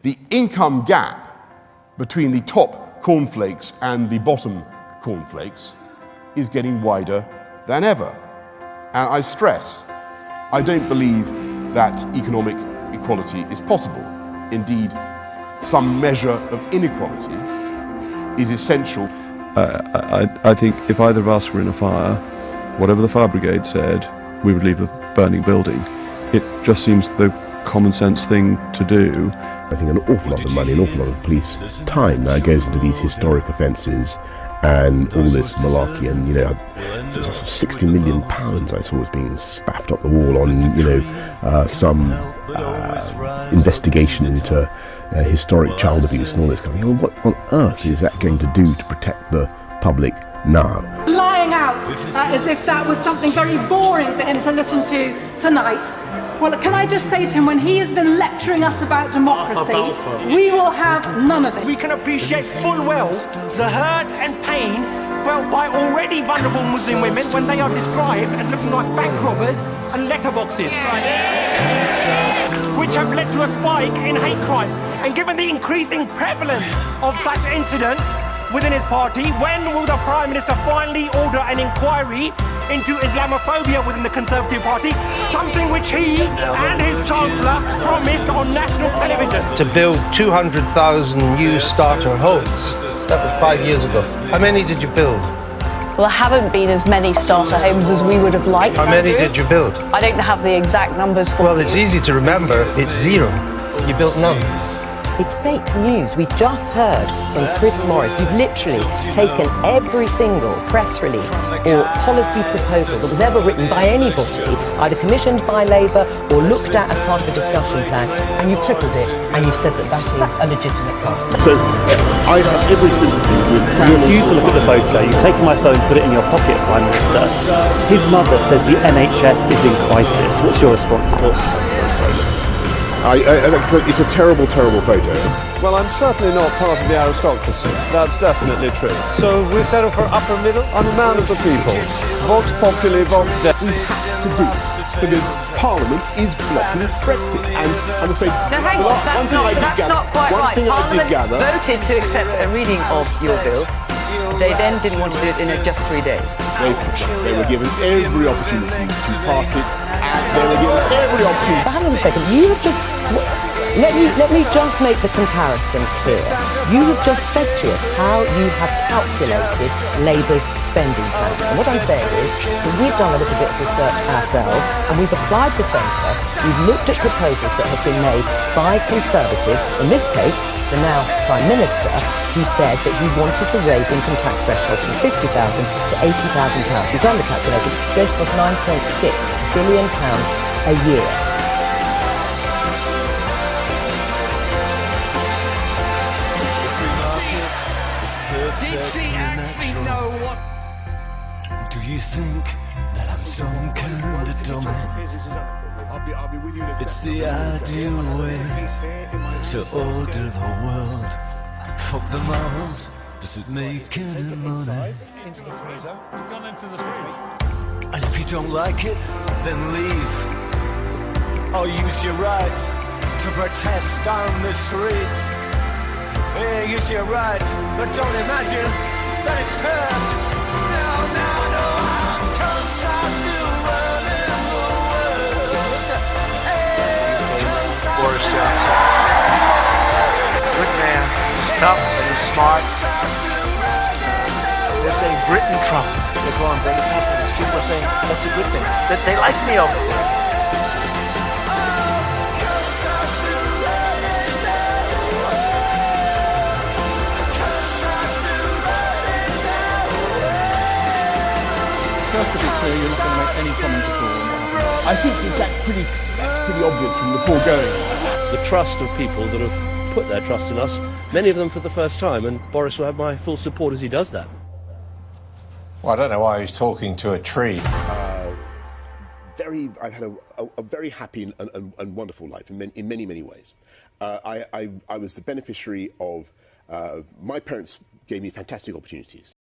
the income gap between the top cornflakes and the bottom cornflakes is getting wider than ever. And I stress, I don't believe that economic equality is possible. Indeed, some measure of inequality is essential. I think if either of us were in a fire, whatever the fire brigade said, we would leave the burning building. It just seems the common sense thing to do. I think an awful lot of money, an awful lot of police time now goes into these historic offences and all this malarkey, and 60 million pounds I saw was being spaffed up the wall on some investigation into historic child abuse and all this kind of thing. What on earth is that going to do to protect the public now? Lying out as if that was something very boring for him to listen to tonight. Well, can I just say to him, when he has been lecturing us about democracy, we will have none of it. We can appreciate full well the hurt and pain felt by already vulnerable Muslim women when they are described as looking like bank robbers and letterboxes, which have led to a spike in hate crime. And given the increasing prevalence of such incidents within his party, when will the Prime Minister finally order an inquiry into Islamophobia within the Conservative Party, something which he and his Chancellor promised on national television? To build 200,000 new starter homes, that was 5 years ago. How many did you build? Well, there haven't been as many starter homes as we would have liked. How many did you build? I don't have the exact numbers for you. Well, it's easy to remember. It's zero. You built none. It's fake news. We've just heard from Chris Morris. We've literally taken every single press release or policy proposal that was ever written by anybody, either commissioned by Labour or looked at as part of a discussion plan, and you've tripled it, and you've said that that is a legitimate cost. So I have every sympathy with you refuse to look at the photo. You've taken my phone, put it in your pocket, Prime Minister. His mother says the NHS is in crisis. What's your response to that? It's a terrible, terrible photo. Well, I'm certainly not part of the aristocracy. That's definitely true. So we'll settle for upper middle? I'm a man of the people. Vox populi, vox dei. We have to do this because Parliament is blocking Brexit. And I'm afraid No, hang on, that's not quite right. Parliament voted to accept a reading of your bill. They then didn't want to do it in just 3 days. They were given every opportunity to pass it, and they were given every opportunity. But hang on a second, you have just... Let me just make the comparison clear. You have just said to us how you have calculated Labour's spending plans. And what I'm saying is that we've done a little bit of research ourselves, and we've applied the centre. We've looked at proposals that have been made by Conservatives, in this case, the now Prime Minister, who said that he wanted to raise income tax threshold from £50,000 to £80,000. We've done the calculation. It's going to cost £9.6 billion a year. Did she actually know what? Do you think that I'm some kind of dummy? It's the ideal way to order the world. Fuck the morals, does it make any money? And if you don't like it, then leave. Or use your right to protest on the streets. Yeah, use your right, but don't imagine that it's hurt. No, house comes out still running the world. Boris Johnson. Good man. He's tough and he's smart. They're saying Britain Trump. They call him Britain Trump, and people are saying that's a good thing. That they like me over there. Just to be clear, you're not going to make any comment at all on what happened. I think that's pretty obvious from the foregoing. The trust of people that have put their trust in us, many of them for the first time, and Boris will have my full support as he does that. Well, I don't know why he's talking to a tree. I've had a very happy and wonderful life in many, many ways. I was the beneficiary of, my parents gave me fantastic opportunities.